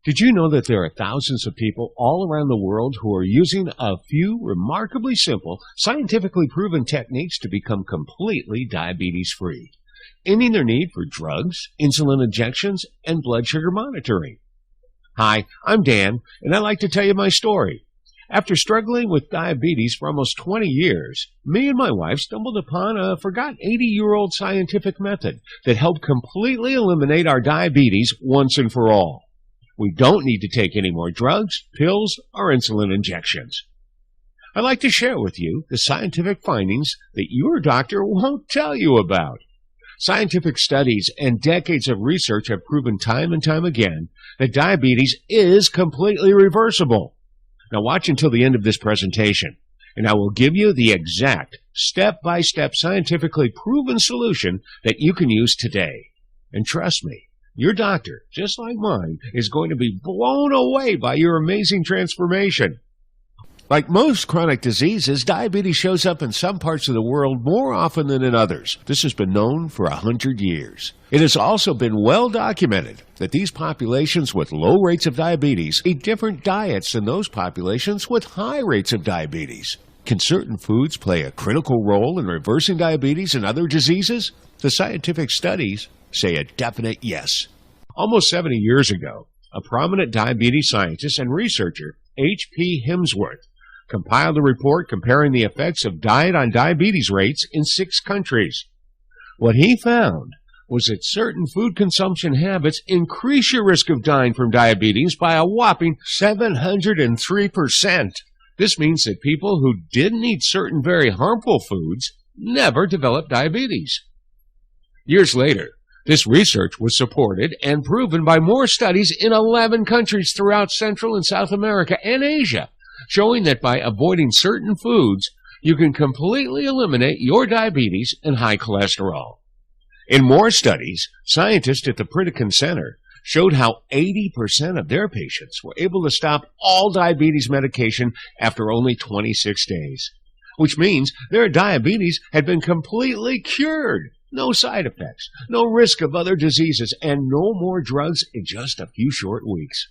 Did you know that there are thousands of people all around the world who are using a few remarkably simple, scientifically proven techniques to become completely diabetes-free, ending their need for drugs, insulin injections, and blood sugar monitoring? Hi, I'm Dan, and I'd like to tell you my story. After struggling with diabetes for almost 20 years, me and my wife stumbled upon a forgotten 80-year-old scientific method that helped completely eliminate our diabetes once and for all. We don't need to take any more drugs, pills, or insulin injections. I'd like to share with you the scientific findings that your doctor won't tell you about. Scientific studies and decades of research have proven time and time again that diabetes is completely reversible. Now watch until the end of this presentation, and I will give you the exact step-by-step scientifically proven solution that you can use today. And trust me, your doctor, just like mine, is going to be blown away by your amazing transformation. Like most chronic diseases, diabetes shows up in some parts of the world more often than in others. This has been known for 100 years. It has also been well documented that these populations with low rates of diabetes eat different diets than those populations with high rates of diabetes. Can certain foods play a critical role in reversing diabetes and other diseases? The scientific studies say a definite yes. Almost 70 years ago, a prominent diabetes scientist and researcher, H.P. Hemsworth, compiled a report comparing the effects of diet on diabetes rates in 6 countries. What he found was that certain food consumption habits increase your risk of dying from diabetes by a whopping 703%. This means that people who didn't eat certain very harmful foods never developed diabetes. Years later, this research was supported and proven by more studies in 11 countries throughout Central and South America and Asia, showing that by avoiding certain foods, you can completely eliminate your diabetes and high cholesterol. In more studies, scientists at the Pritikin Center showed how 80% of their patients were able to stop all diabetes medication after only 26 days, which means their diabetes had been completely cured. No side effects, no risk of other diseases, and no more drugs in just a few short weeks.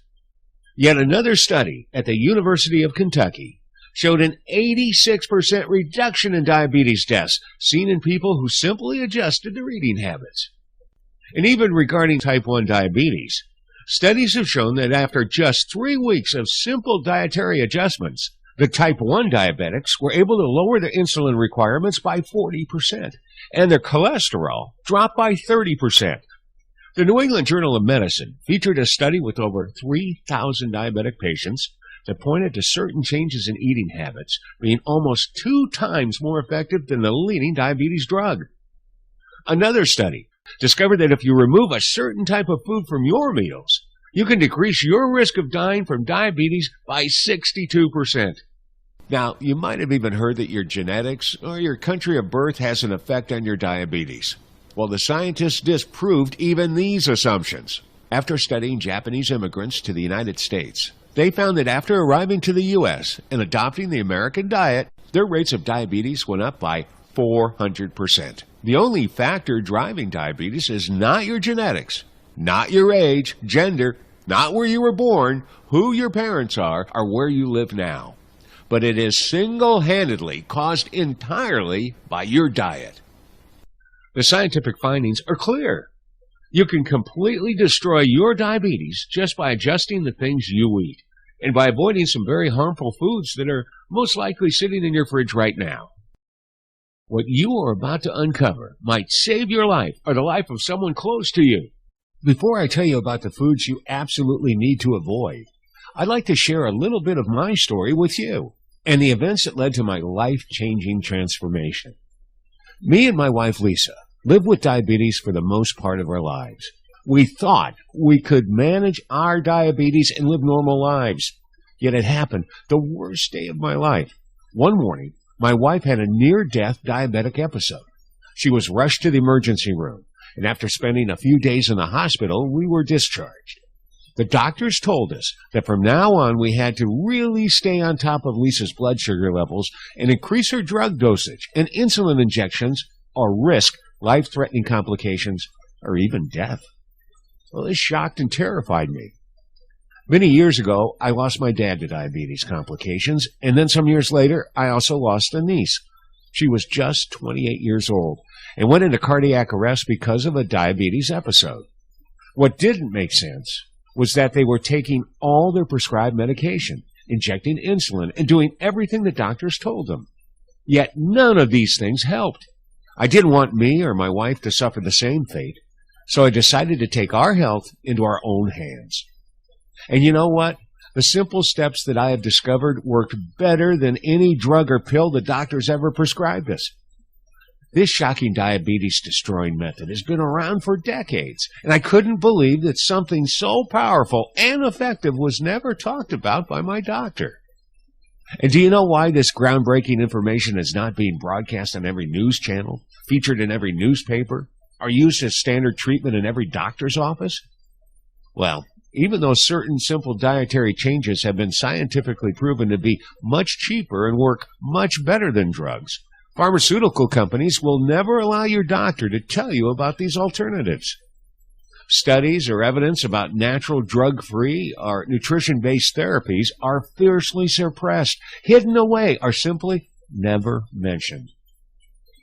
Yet another study at the University of Kentucky showed an 86% reduction in diabetes deaths seen in people who simply adjusted their eating habits. And even regarding type 1 diabetes, studies have shown that after just 3 weeks of simple dietary adjustments, the type 1 diabetics were able to lower their insulin requirements by 40%, and their cholesterol dropped by 30%. The New England Journal of Medicine featured a study with over 3,000 diabetic patients that pointed to certain changes in eating habits being almost 2 times more effective than the leading diabetes drug. Another study discovered that if you remove a certain type of food from your meals, you can decrease your risk of dying from diabetes by 62%. Now, you might have even heard that your genetics or your country of birth has an effect on your diabetes. Well, the scientists disproved even these assumptions. After studying Japanese immigrants to the United States, they found that after arriving to the U.S. and adopting the American diet, their rates of diabetes went up by 400%. The only factor driving diabetes is not your genetics, not your age, gender, not where you were born, who your parents are, or where you live now. But it is single-handedly caused entirely by your diet. The scientific findings are clear. You can completely destroy your diabetes just by adjusting the things you eat and by avoiding some very harmful foods that are most likely sitting in your fridge right now. What you are about to uncover might save your life or the life of someone close to you. Before I tell you about the foods you absolutely need to avoid, I'd like to share a little bit of my story with you and the events that led to my life-changing transformation. Me and my wife, Lisa, lived with diabetes for the most part of our lives. We thought we could manage our diabetes and live normal lives. Yet it happened the worst day of my life. One morning, my wife had a near-death diabetic episode. She was rushed to the emergency room, and after spending a few days in the hospital, we were discharged. The doctors told us that from now on we had to really stay on top of Lisa's blood sugar levels and increase her drug dosage and insulin injections or risk life-threatening complications or even death. Well, this shocked and terrified me. Many years ago, I lost my dad to diabetes complications, and then some years later, I also lost a niece. She was just 28 years old and went into cardiac arrest because of a diabetes episode. What didn't make sense was that they were taking all their prescribed medication, injecting insulin, and doing everything the doctors told them. Yet none of these things helped. I didn't want me or my wife to suffer the same fate, so I decided to take our health into our own hands. And you know what? The simple steps that I have discovered worked better than any drug or pill the doctors ever prescribed us. This shocking diabetes-destroying method has been around for decades, and I couldn't believe that something so powerful and effective was never talked about by my doctor. And do you know why this groundbreaking information is not being broadcast on every news channel, featured in every newspaper, or used as standard treatment in every doctor's office? Well, even though certain simple dietary changes have been scientifically proven to be much cheaper and work much better than drugs, pharmaceutical companies will never allow your doctor to tell you about these alternatives. Studies or evidence about natural drug-free or nutrition-based therapies are fiercely suppressed, hidden away, or simply never mentioned.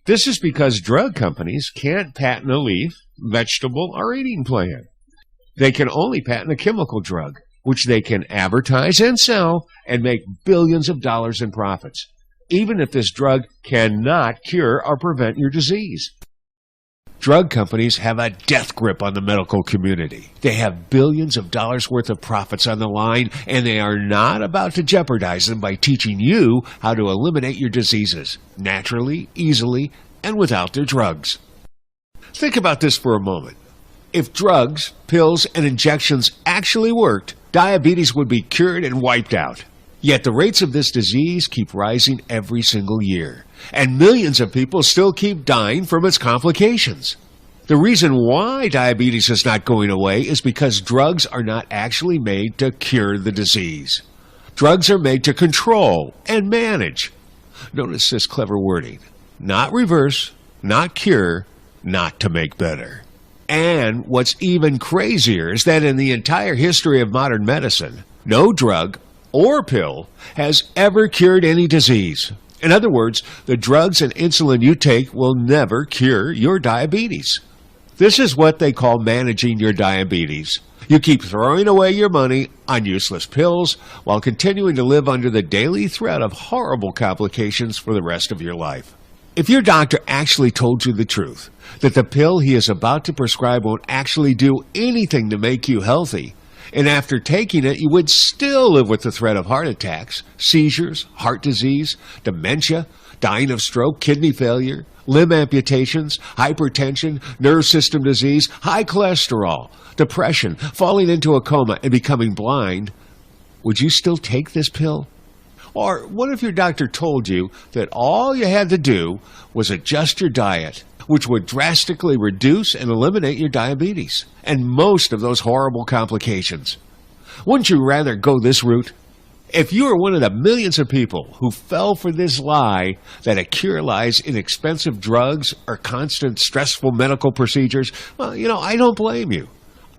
This is because drug companies can't patent a leaf, vegetable, or eating plan. They can only patent a chemical drug, which they can advertise and sell and make billions of dollars in profits, even if this drug cannot cure or prevent your disease. Drug companies have a death grip on the medical community. They have billions of dollars worth of profits on the line, and they are not about to jeopardize them by teaching you how to eliminate your diseases naturally, easily, and without their drugs. Think about this for a moment. If drugs, pills, and injections actually worked, diabetes would be cured and wiped out. Yet the rates of this disease keep rising every single year, and millions of people still keep dying from its complications. The reason why diabetes is not going away is because drugs are not actually made to cure the disease. Drugs are made to control and manage. Notice this clever wording: not reverse, not cure, not to make better. And what's even crazier is that in the entire history of modern medicine, no drug or pill has ever cured any disease. In other words, the drugs and insulin you take will never cure your diabetes. This is what they call managing your diabetes. You keep throwing away your money on useless pills while continuing to live under the daily threat of horrible complications for the rest of your life. If your doctor actually told you the truth, that the pill he is about to prescribe won't actually do anything to make you healthy, and after taking it, you would still live with the threat of heart attacks, seizures, heart disease, dementia, dying of stroke, kidney failure, limb amputations, hypertension, nerve system disease, high cholesterol, depression, falling into a coma, and becoming blind, would you still take this pill? Or what if your doctor told you that all you had to do was adjust your diet, which would drastically reduce and eliminate your diabetes and most of those horrible complications? Wouldn't you rather go this route? If you are one of the millions of people who fell for this lie that a cure lies in expensive drugs or constant stressful medical procedures, well, I don't blame you.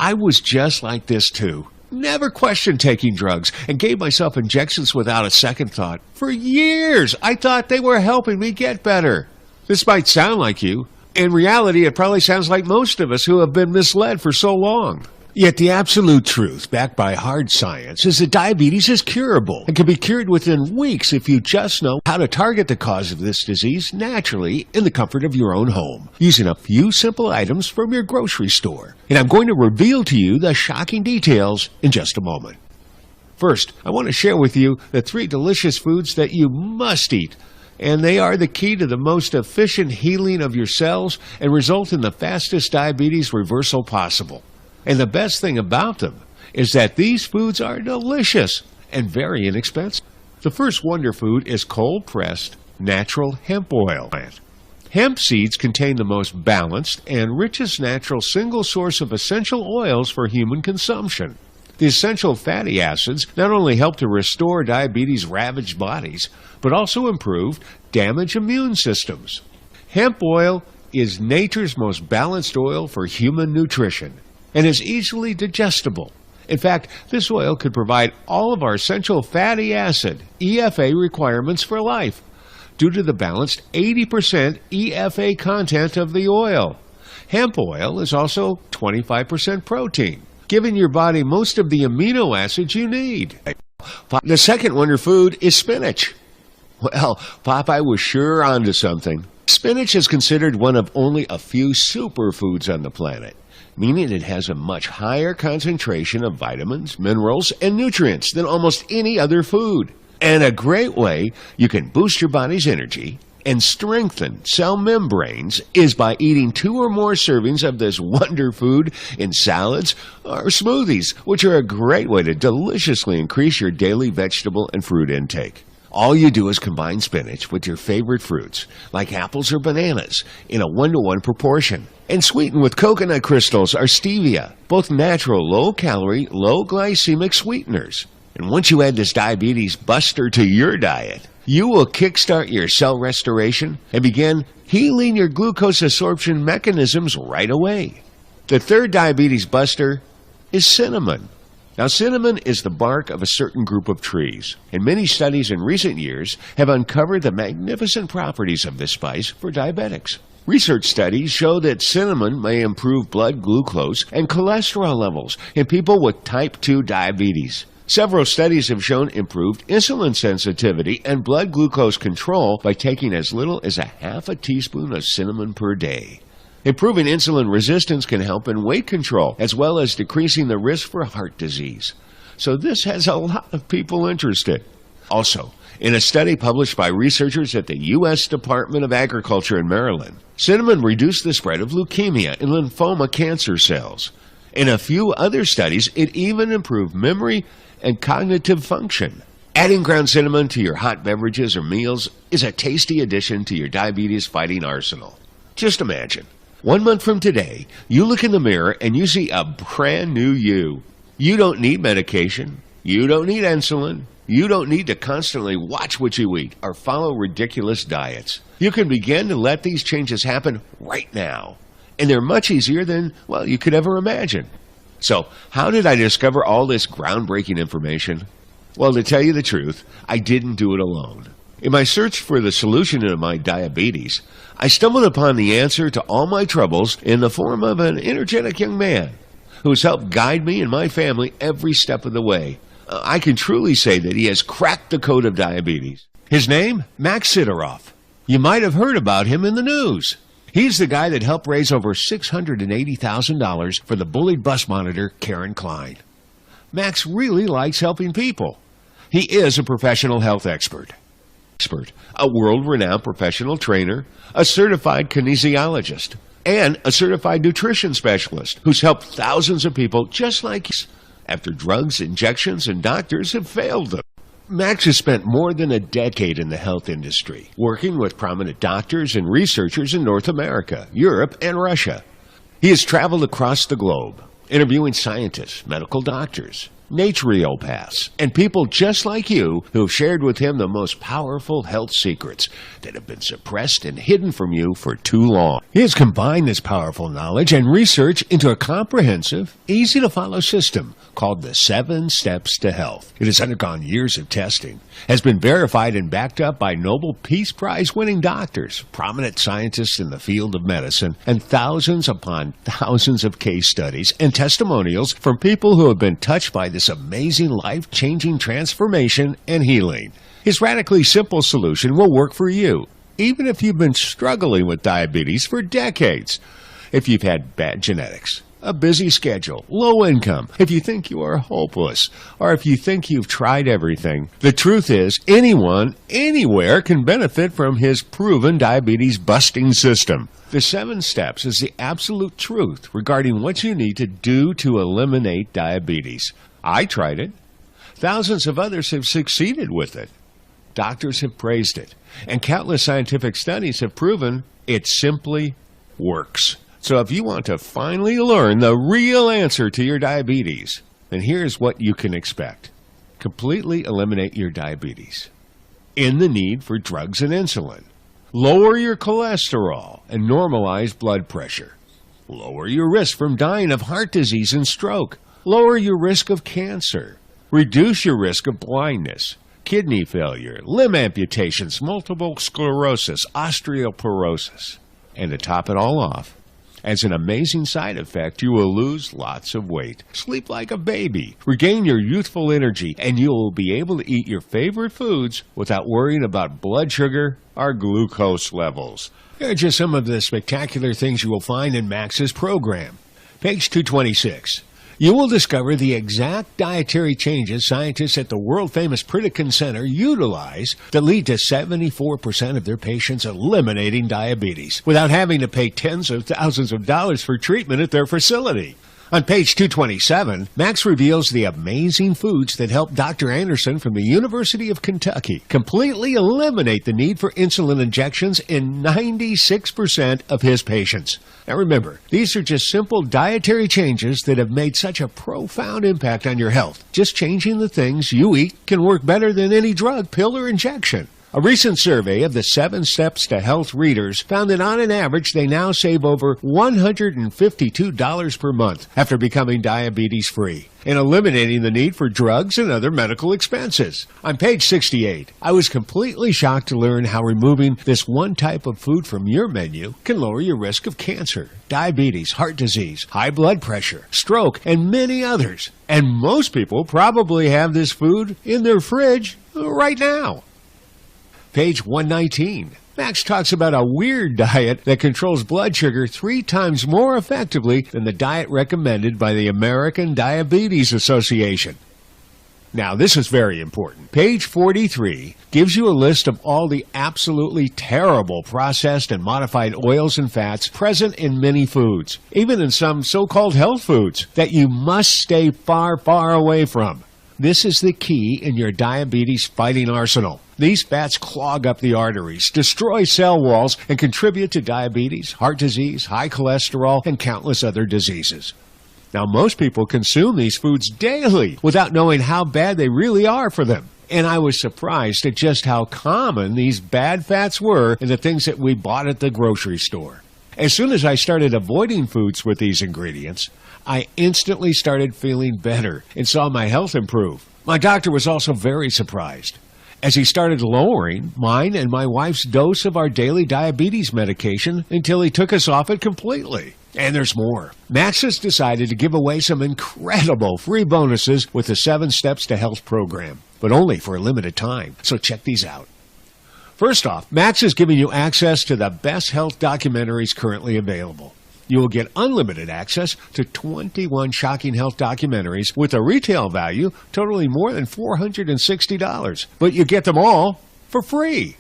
I was just like this too. Never questioned taking drugs and gave myself injections without a second thought. For years, I thought they were helping me get better. This might sound like you. In reality, it probably sounds like most of us who have been misled for so long. Yet the absolute truth, backed by hard science, is that diabetes is curable and can be cured within weeks if you just know how to target the cause of this disease naturally in the comfort of your own home, using a few simple items from your grocery store. And I'm going to reveal to you the shocking details in just a moment. First, I want to share with you the 3 delicious foods that you must eat, and they are the key to the most efficient healing of your cells and result in the fastest diabetes reversal possible. And the best thing about them is that these foods are delicious and very inexpensive. The first wonder food is cold-pressed natural hemp oil. Hemp seeds contain the most balanced and richest natural single source of essential oils for human consumption. The essential fatty acids not only help to restore diabetes-ravaged bodies, but also improve damaged immune systems. Hemp oil is nature's most balanced oil for human nutrition and is easily digestible. In fact, this oil could provide all of our essential fatty acid, EFA, requirements for life due to the balanced 80% EFA content of the oil. Hemp oil is also 25% protein, giving your body most of the amino acids you need. The second wonder food is spinach. Well, Popeye was sure onto something. Spinach is considered one of only a few superfoods on the planet, meaning it has a much higher concentration of vitamins, minerals, and nutrients than almost any other food. And a great way you can boost your body's energy and strengthen cell membranes is by eating 2 or more servings of this wonder food in salads or smoothies, which are a great way to deliciously increase your daily vegetable and fruit intake. All you do is combine spinach with your favorite fruits, like apples or bananas, in a 1-to-1 proportion, and sweeten with coconut crystals or stevia, both natural, low-calorie, low-glycemic sweeteners. And once you add this diabetes buster to your diet, you will kickstart your cell restoration and begin healing your glucose absorption mechanisms right away. The third diabetes buster is cinnamon. Now, cinnamon is the bark of a certain group of trees, and many studies in recent years have uncovered the magnificent properties of this spice for diabetics. Research studies show that cinnamon may improve blood glucose and cholesterol levels in people with type 2 diabetes. Several studies have shown improved insulin sensitivity and blood glucose control by taking as little as a half a teaspoon of cinnamon per day. Improving insulin resistance can help in weight control, as well as decreasing the risk for heart disease. So this has a lot of people interested. Also, in a study published by researchers at the U.S. Department of Agriculture in Maryland, cinnamon reduced the spread of leukemia and lymphoma cancer cells. In a few other studies, it even improved memory and cognitive function. Adding ground cinnamon to your hot beverages or meals is a tasty addition to your diabetes-fighting arsenal. Just imagine, 1 month from today, you look in the mirror and you see a brand new you. You don't need medication. You don't need insulin. You don't need to constantly watch what you eat or follow ridiculous diets. You can begin to let these changes happen right now. And they're much easier than, well, you could ever imagine. So, how did I discover all this groundbreaking information? Well, to tell you the truth, I didn't do it alone. In my search for the solution to my diabetes, I stumbled upon the answer to all my troubles in the form of an energetic young man who's helped guide me and my family every step of the way. I can truly say that he has cracked the code of diabetes. His name? Max Sidoroff. You might have heard about him in the news. He's the guy that helped raise over $680,000 for the bullied bus monitor, Karen Klein. Max really likes helping people. He is a professional health expert, a world-renowned professional trainer, a certified kinesiologist, and a certified nutrition specialist who's helped thousands of people just like you after drugs, injections, and doctors have failed them. Max has spent more than a decade in the health industry, working with prominent doctors and researchers in North America, Europe, and Russia. He has traveled across the globe, interviewing scientists, medical doctors, naturopaths, and people just like you who have shared with him the most powerful health secrets that have been suppressed and hidden from you for too long. He has combined this powerful knowledge and research into a comprehensive, easy-to-follow system called the 7 Steps to Health. It has undergone years of testing, has been verified and backed up by Nobel Peace Prize-winning doctors, prominent scientists in the field of medicine, and thousands upon thousands of case studies and testimonials from people who have been touched by this amazing life-changing transformation and healing. His radically simple solution will work for you, even if you've been struggling with diabetes for decades. If you've had bad genetics, a busy schedule, low income, if you think you are hopeless, or if you think you've tried everything, the truth is anyone, anywhere can benefit from his proven diabetes-busting system. The 7 steps is the absolute truth regarding what you need to do to eliminate diabetes. I tried it. Thousands of others have succeeded with it. Doctors have praised it, and countless scientific studies have proven it simply works. So if you want to finally learn the real answer to your diabetes, then here's what you can expect. Completely eliminate your diabetes. End the need for drugs and insulin. Lower your cholesterol and normalize blood pressure. Lower your risk from dying of heart disease and stroke. lower your risk of cancer, reduce your risk of blindness, kidney failure, limb amputations, multiple sclerosis, osteoporosis. And to top it all off, as an amazing side effect, you will lose lots of weight, sleep like a baby, regain your youthful energy, and you will be able to eat your favorite foods without worrying about blood sugar or glucose levels. Here are just some of the spectacular things you will find in Max's program. Page 226. You will discover the exact dietary changes scientists at the world-famous Pritikin Center utilize that lead to 74% of their patients eliminating diabetes without having to pay tens of thousands of dollars for treatment at their facility. On page 227, Max reveals the amazing foods that help Dr. Anderson from the University of Kentucky completely eliminate the need for insulin injections in 96% of his patients. Now remember, these are just simple dietary changes that have made such a profound impact on your health. Just changing the things you eat can work better than any drug, pill, or injection. A recent survey of the 7 Steps to Health readers found that on an average they now save over $152 per month after becoming diabetes-free and eliminating the need for drugs and other medical expenses. On page 68, I was completely shocked to learn how removing this one type of food from your menu can lower your risk of cancer, diabetes, heart disease, high blood pressure, stroke, and many others. And most people probably have this food in their fridge right now. Page 119. Max talks about a weird diet that controls blood sugar 3 times more effectively than the diet recommended by the American Diabetes Association. Now, this is very important. Page 43 gives you a list of all the absolutely terrible processed and modified oils and fats present in many foods, even in some so-called health foods, that you must stay far, far away from. This is the key in your diabetes fighting arsenal. These fats clog up the arteries, destroy cell walls, and contribute to diabetes, heart disease, high cholesterol, and countless other diseases. Now, most people consume these foods daily without knowing how bad they really are for them. And I was surprised at just how common these bad fats were in the things that we bought at the grocery store. As soon as I started avoiding foods with these ingredients, I instantly started feeling better and saw my health improve. My doctor was also very surprised, as he started lowering mine and my wife's dose of our daily diabetes medication until he took us off it completely. And there's more. Max has decided to give away some incredible free bonuses with the 7 Steps to Health program, but only for a limited time, so check these out. First off, Max is giving you access to the best health documentaries currently available. You will get unlimited access to 21 shocking health documentaries with a retail value totaling more than $460, but you get them all for free.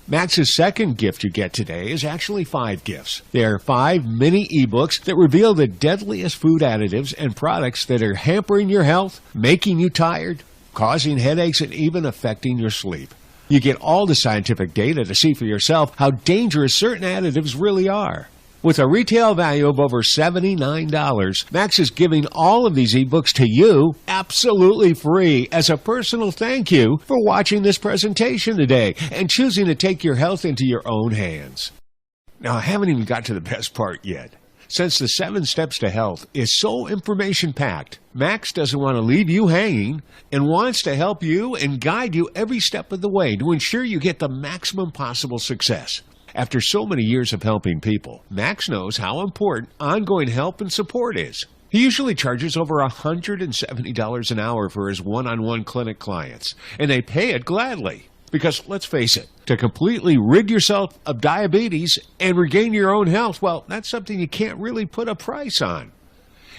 Max's second gift you get today is actually 5 gifts. They are 5 mini ebooks that reveal the deadliest food additives and products that are hampering your health, making you tired, causing headaches, and even affecting your sleep. You get all the scientific data to see for yourself how dangerous certain additives really are. With a retail value of over $79, Max is giving all of these ebooks to you absolutely free as a personal thank you for watching this presentation today and choosing to take your health into your own hands. Now, I haven't even got to the best part yet. Since the 7 Steps to Health is so information-packed, Max doesn't want to leave you hanging and wants to help you and guide you every step of the way to ensure you get the maximum possible success. After so many years of helping people, Max knows how important ongoing help and support is. He usually charges over $170 an hour for his one-on-one clinic clients, and they pay it gladly. Because, let's face it, to completely rid yourself of diabetes and regain your own health, well, that's something you can't really put a price on.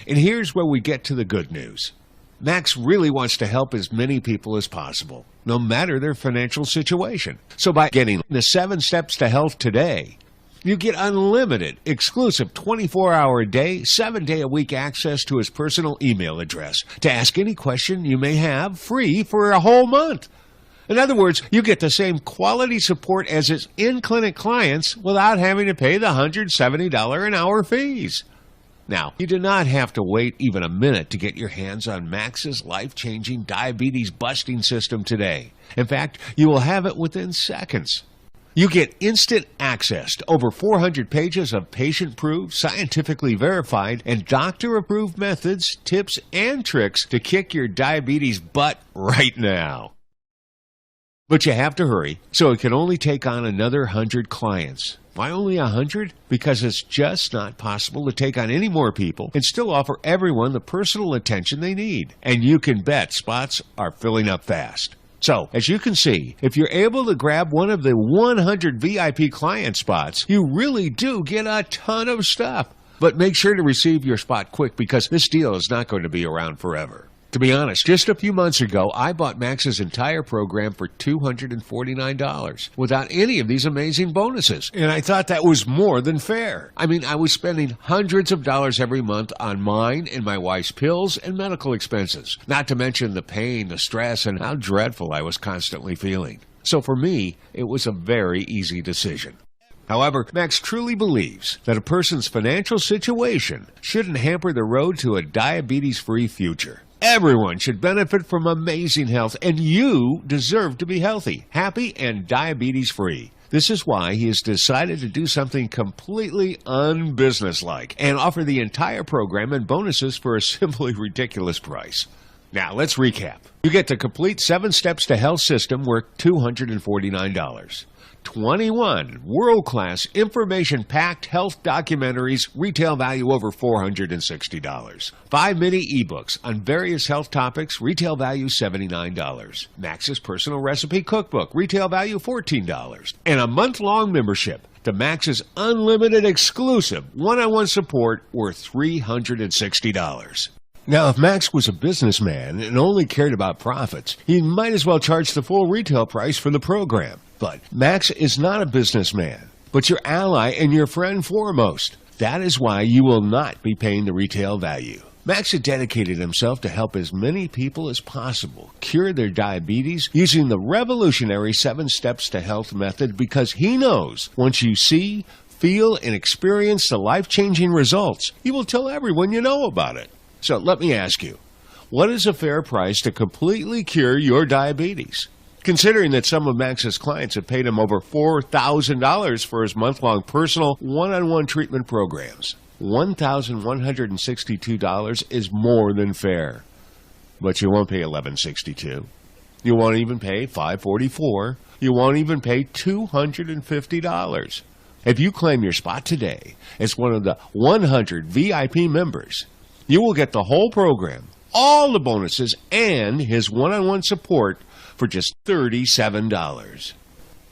And here's where we get to the good news. Max really wants to help as many people as possible, no matter their financial situation. So by getting the 7 Steps to Health today, you get unlimited, exclusive 24-hour-a-day, 7-day-a-week access to his personal email address to ask any question you may have free for a whole month. In other words, you get the same quality support as his in-clinic clients without having to pay the $170 an hour fees. Now, you do not have to wait even a minute to get your hands on Max's life-changing diabetes-busting system today. In fact, you will have it within seconds. You get instant access to over 400 pages of patient-proven, scientifically verified, and doctor-approved methods, tips, and tricks to kick your diabetes butt right now. But you have to hurry, so it can only take on another 100 clients. Why only 100? Because it's just not possible to take on any more people and still offer everyone the personal attention they need. And you can bet spots are filling up fast. So, as you can see, if you're able to grab one of the 100 VIP client spots, you really do get a ton of stuff. But make sure to receive your spot quick because this deal is not going to be around forever. To be honest, just a few months ago, I bought Max's entire program for $249 without any of these amazing bonuses. And I thought that was more than fair. I mean, I was spending hundreds of dollars every month on mine and my wife's pills and medical expenses, not to mention the pain, the stress, and how dreadful I was constantly feeling. So for me, it was a very easy decision. However, Max truly believes that a person's financial situation shouldn't hamper the road to a diabetes-free future. Everyone should benefit from amazing health, and you deserve to be healthy, happy, and diabetes-free. This is why he has decided to do something completely unbusinesslike and offer the entire program and bonuses for a simply ridiculous price. Now, let's recap. You get the complete 7 Steps to Health system worth $249. 21 world-class information-packed health documentaries, retail value over $460. 5 mini ebooks on various health topics, retail value $79. Max's personal recipe cookbook, retail value $14. And a month-long membership to Max's unlimited exclusive one-on-one support worth $360. Now, if Max was a businessman and only cared about profits, he might as well charge the full retail price for the program. But Max is not a businessman, but your ally and your friend foremost. That is why you will not be paying the retail value. Max had dedicated himself to help as many people as possible cure their diabetes using the revolutionary 7 Steps to Health method because he knows once you see, feel, and experience the life-changing results, you will tell everyone you know about it. So let me ask you, what is a fair price to completely cure your diabetes? Considering that some of Max's clients have paid him over $4,000 for his month-long personal one-on-one treatment programs, $1,162 is more than fair. But you won't pay $1,162. You won't even pay $544. You won't even pay $250. If you claim your spot today as one of the 100 VIP members, you will get the whole program, all the bonuses, and his one-on-one support for just $37.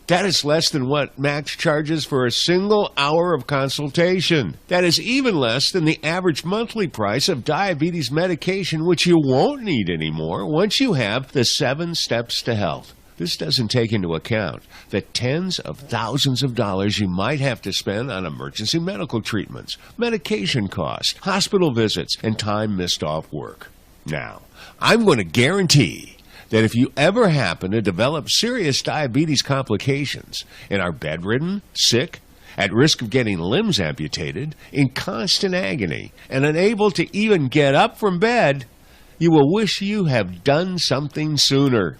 That is less than what Max charges for a single hour of consultation. That is even less than the average monthly price of diabetes medication, which you won't need anymore once you have the 7 Steps to Health. This doesn't take into account the tens of thousands of dollars you might have to spend on emergency medical treatments, medication costs, hospital visits, and time missed off work. Now, I'm going to guarantee that if you ever happen to develop serious diabetes complications and are bedridden, sick, at risk of getting limbs amputated, in constant agony, and unable to even get up from bed, you will wish you have done something sooner.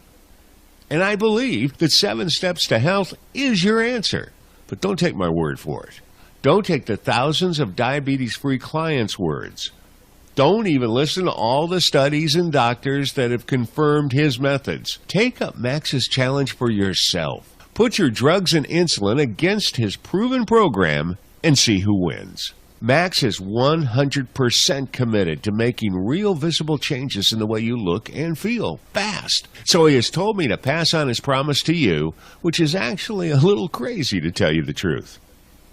And I believe that 7 Steps to Health is your answer. But don't take my word for it. Don't take the thousands of diabetes-free clients' words. Don't even listen to all the studies and doctors that have confirmed his methods. Take up Max's challenge for yourself. Put your drugs and insulin against his proven program and see who wins. Max is 100% committed to making real visible changes in the way you look and feel fast. So he has told me to pass on his promise to you, which is actually a little crazy to tell you the truth.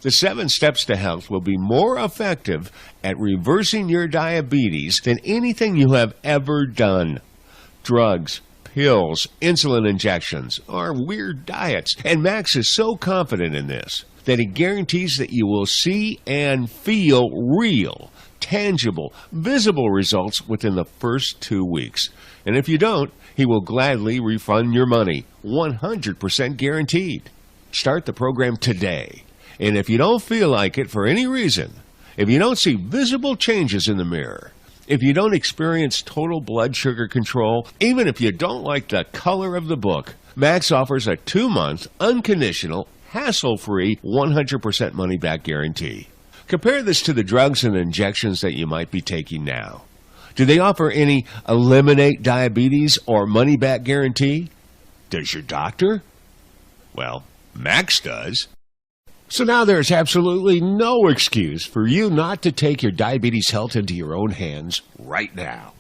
The 7 Steps to Health will be more effective at reversing your diabetes than anything you have ever done. Drugs, pills, insulin injections, or weird diets. And Max is so confident in this that he guarantees that you will see and feel real, tangible, visible results within the first 2 weeks. And if you don't, he will gladly refund your money, 100% guaranteed. Start the program today. And if you don't feel like it for any reason, if you don't see visible changes in the mirror, if you don't experience total blood sugar control, even if you don't like the color of the book, Max offers a 2-month, unconditional, hassle-free 100% money-back guarantee. Compare this to the drugs and injections that you might be taking now. Do they offer any eliminate diabetes or money-back guarantee? Does your doctor? Well, Max does. So now there's absolutely no excuse for you not to take your diabetes health into your own hands right now.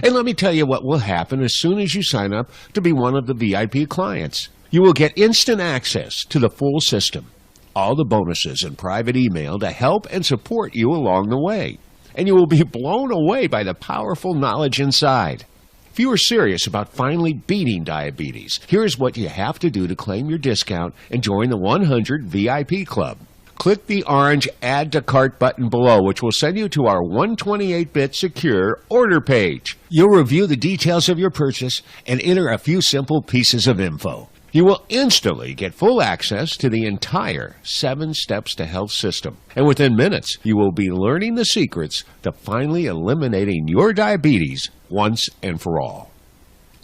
And let me tell you what will happen as soon as you sign up to be one of the VIP clients. You will get instant access to the full system, all the bonuses and private email to help and support you along the way. And you will be blown away by the powerful knowledge inside. If you are serious about finally beating diabetes, here's what you have to do to claim your discount and join the 100 VIP Club. Click the orange Add to Cart button below, which will send you to our 128-bit secure order page. You'll review the details of your purchase and enter a few simple pieces of info. You will instantly get full access to the entire 7 Steps to Health system. And within minutes, you will be learning the secrets to finally eliminating your diabetes once and for all.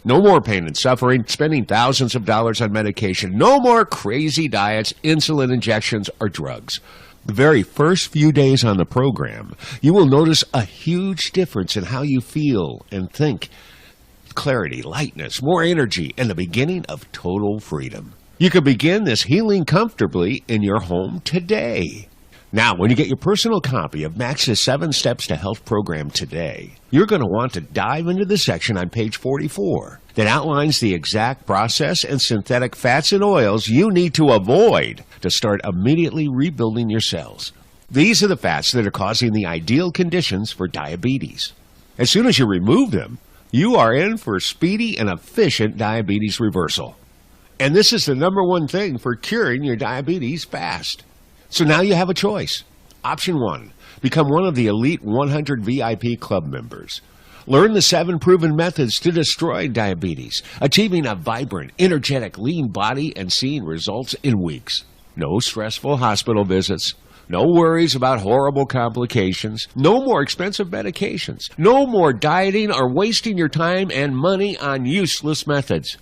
No more pain and suffering, spending thousands of dollars on medication. No more crazy diets, insulin injections, or drugs. The very first few days on the program, you will notice a huge difference in how you feel and think. Clarity, lightness, more energy, and the beginning of total freedom. You can begin this healing comfortably in your home today. Now, when you get your personal copy of Max's 7 Steps to Health program today, you're going to want to dive into the section on page 44 that outlines the exact process and synthetic fats and oils you need to avoid to start immediately rebuilding your cells. These are the fats that are causing the ideal conditions for diabetes. As soon as you remove them, you are in for speedy and efficient diabetes reversal. And this is the #1 thing for curing your diabetes fast. So now you have a choice. Option 1, become one of the elite 100 VIP Club members. Learn the 7 proven methods to destroy diabetes, achieving a vibrant, energetic, lean body and seeing results in weeks. No stressful hospital visits. No worries about horrible complications. No more expensive medications. No more dieting or wasting your time and money on useless methods.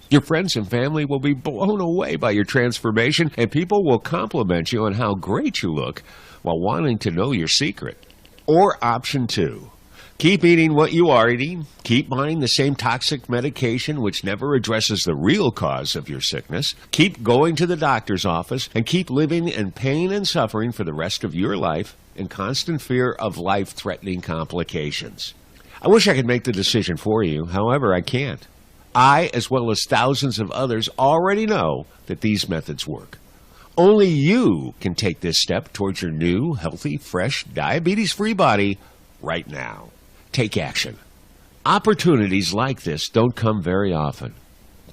Your friends and family will be blown away by your transformation, and people will compliment you on how great you look while wanting to know your secret. Or option 2. Keep eating what you are eating. Keep buying the same toxic medication which never addresses the real cause of your sickness. Keep going to the doctor's office and keep living in pain and suffering for the rest of your life in constant fear of life-threatening complications. I wish I could make the decision for you. However, I can't. I, as well as thousands of others, already know that these methods work. Only you can take this step towards your new, healthy, fresh, diabetes-free body right now. Take action. Opportunities like this don't come very often.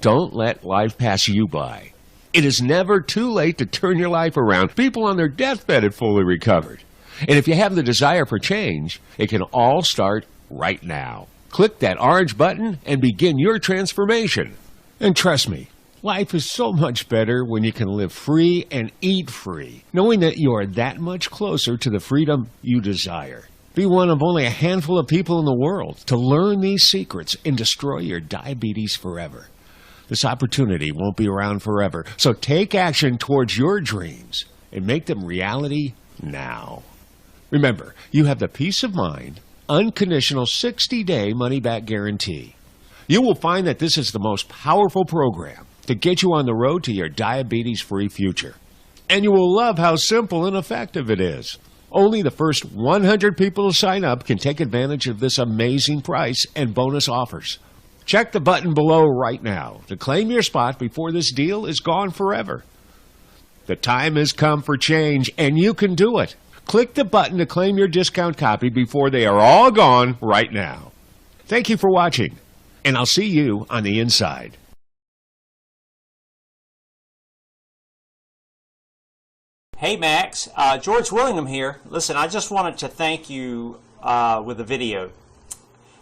Don't let life pass you by. It is never too late to turn your life around. People on their deathbed have fully recovered. And if you have the desire for change, it can all start right now. Click that orange button and begin your transformation. And trust me, life is so much better when you can live free and eat free, knowing that you are that much closer to the freedom you desire. Be one of only a handful of people in the world to learn these secrets and destroy your diabetes forever. This opportunity won't be around forever, so take action towards your dreams and make them reality now. Remember, you have the peace of mind, unconditional 60-day money-back guarantee. You will find that this is the most powerful program to get you on the road to your diabetes-free future. And you will love how simple and effective it is. Only the first 100 people to sign up can take advantage of this amazing price and bonus offers. Check the button below right now to claim your spot before this deal is gone forever. The time has come for change, and you can do it. Click the button to claim your discount copy before they are all gone right now. Thank you for watching, and I'll see you on the inside. Hey Max, George Willingham here. Listen, I just wanted to thank you with a video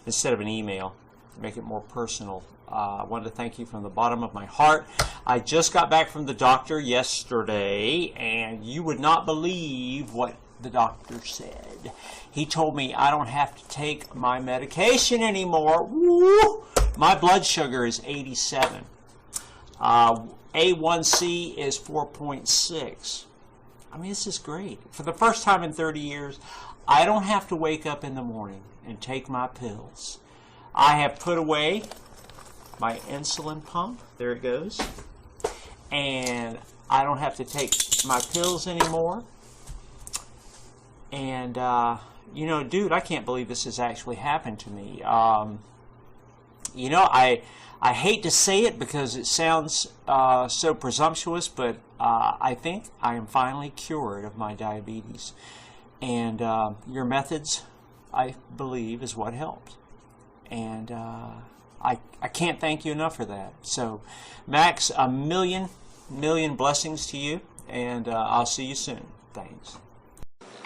instead of an email to make it more personal. I wanted to thank you from the bottom of my heart. I just got back from the doctor yesterday, and you would not believe what the doctor said. He told me I don't have to take my medication anymore. Woo! My blood sugar is 87. A1C is 4.6. I mean, this is great. For the first time in 30 years, I don't have to wake up in the morning and take my pills. I have put away my insulin pump. There it goes. And I don't have to take my pills anymore. And, you know, dude, I can't believe this has actually happened to me. You know, I hate to say it because it sounds so presumptuous, but I think I am finally cured of my diabetes. And your methods, I believe, is what helped. And I can't thank you enough for that. So, Max, a million blessings to you, and I'll see you soon. Thanks.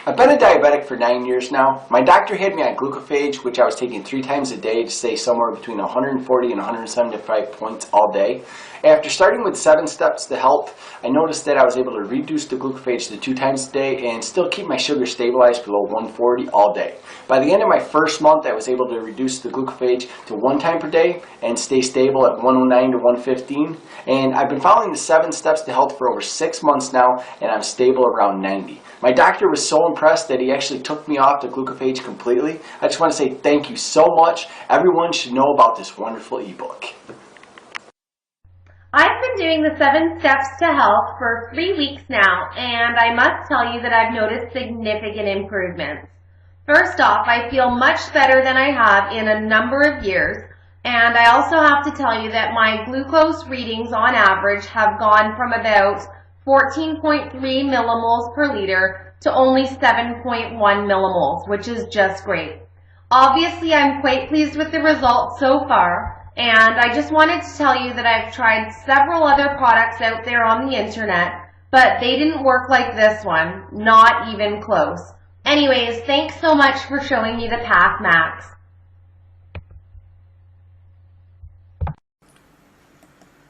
I've been a diabetic for 9 years now. My doctor had me on glucophage, which I was taking 3 times a day to stay somewhere between 140 and 175 points all day. After starting with 7 Steps to Health, I noticed that I was able to reduce the glucophage to 2 times a day and still keep my sugar stabilized below 140 all day. By the end of my first month, I was able to reduce the glucophage to 1 time per day and stay stable at 109 to 115. And I've been following the 7 Steps to Health for over 6 months now, and I'm stable around 90. My doctor was so impressed that he actually took me off the glucophage completely. I just want to say thank you so much. Everyone should know about this wonderful ebook. I've been doing the 7 Steps to Health for 3 weeks now, and I must tell you that I've noticed significant improvements. First off, I feel much better than I have in a number of years, and I also have to tell you that my glucose readings on average have gone from about 14.3 millimoles per liter to only 7.1 millimoles, which is just great. Obviously, I'm quite pleased with the results so far, and I just wanted to tell you that I've tried several other products out there on the internet, but they didn't work like this one, not even close. Anyways, thanks so much for showing me the path, Max.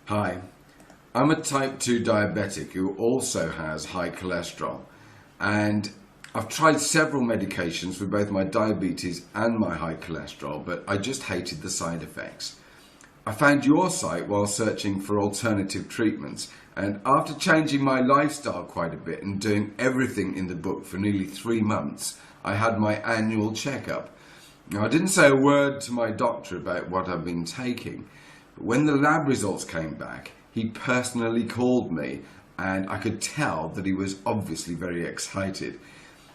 Hi, I'm a type 2 diabetic who also has high cholesterol, and I've tried several medications for both my diabetes and my high cholesterol, but I just hated the side effects. I found your site while searching for alternative treatments, and after changing my lifestyle quite a bit and doing everything in the book for nearly 3 months, I had my annual checkup. Now, I didn't say a word to my doctor about what I've been taking, but when the lab results came back, he personally called me, and I could tell that he was obviously very excited.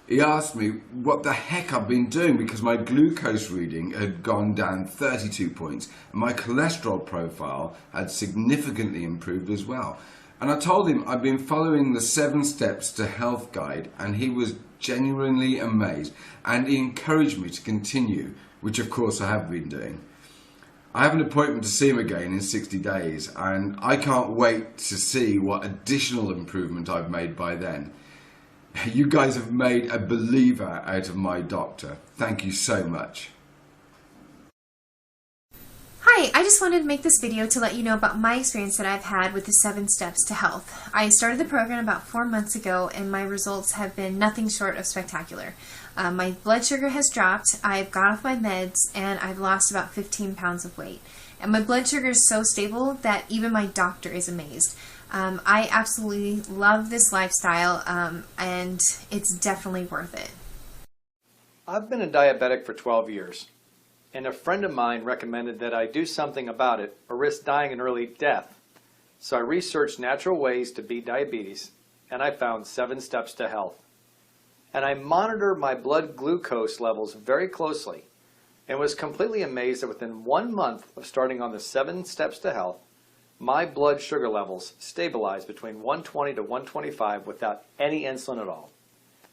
He asked me what the heck I've been doing because my glucose reading had gone down 32 points and my cholesterol profile had significantly improved as well. And I told him I'd been following the 7 Steps to Health guide, and he was genuinely amazed, and he encouraged me to continue, which of course I have been doing. I have an appointment to see him again in 60 days, and I can't wait to see what additional improvement I've made by then. You guys have made a believer out of my doctor. Thank you so much. Hi, I just wanted to make this video to let you know about my experience that I've had with the 7 Steps to Health. I started the program about 4 months ago, and my results have been nothing short of spectacular. My blood sugar has dropped, I've got off my meds, and I've lost about 15 pounds of weight. And my blood sugar is so stable that even my doctor is amazed. I absolutely love this lifestyle, and it's definitely worth it. I've been a diabetic for 12 years, and a friend of mine recommended that I do something about it or risk dying an early death. So I researched natural ways to beat diabetes, and I found 7 Steps to Health. And I monitor my blood glucose levels very closely, and was completely amazed that within 1 month of starting on the 7 Steps to Health, my blood sugar levels stabilized between 120 to 125 without any insulin at all.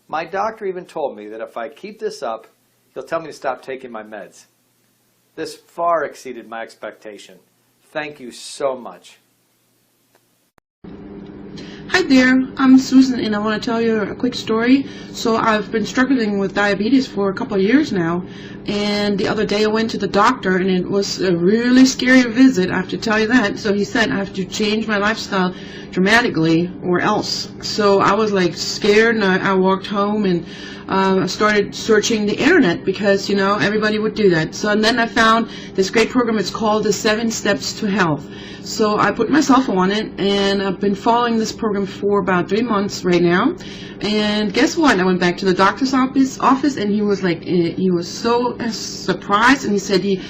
My doctor even told me that if I keep this up, he'll tell me to stop taking my meds. This far exceeded my expectation. Thank you so much. Hi there, I'm Susan and I want to tell you a quick story. So I've been struggling with diabetes for a couple of years now, and the other day I went to the doctor and it was a really scary visit, I have to tell you that. So he said I have to change my lifestyle dramatically or else. So I was like scared, and I walked home and I started searching the internet because, you know, everybody would do that. So and then I found this great program. It's called the 7 Steps to Health. So I put myself on it, and I've been following this program for about 3 months right now. And guess what? I went back to the doctor's office, and he was like, he was so surprised, and he said he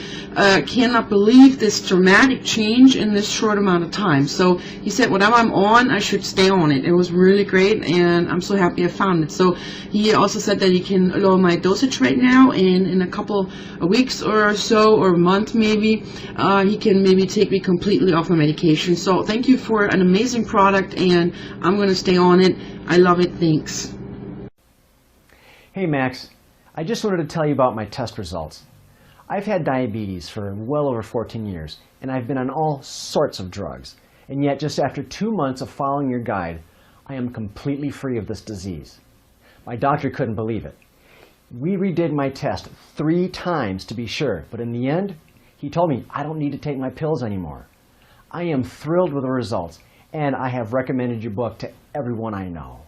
cannot believe this dramatic change in this short amount of time. So he said, whatever I'm on, I should stay on it. It was really great, and I'm so happy I found it. So he also said that he can lower my dosage right now, and in a couple of weeks or so, or a month maybe, he can maybe take me completely off my medication. So thank you for an amazing product, and I'm going to stay on it. I love it. Thanks. Hey Max, I just wanted to tell you about my test results. I've had diabetes for well over 14 years, and I've been on all sorts of drugs. And yet, just after 2 months of following your guide, I am completely free of this disease. My doctor couldn't believe it. We redid my test 3 times to be sure, but in the end, he told me I don't need to take my pills anymore. I am thrilled with the results, and I have recommended your book to everyone I know.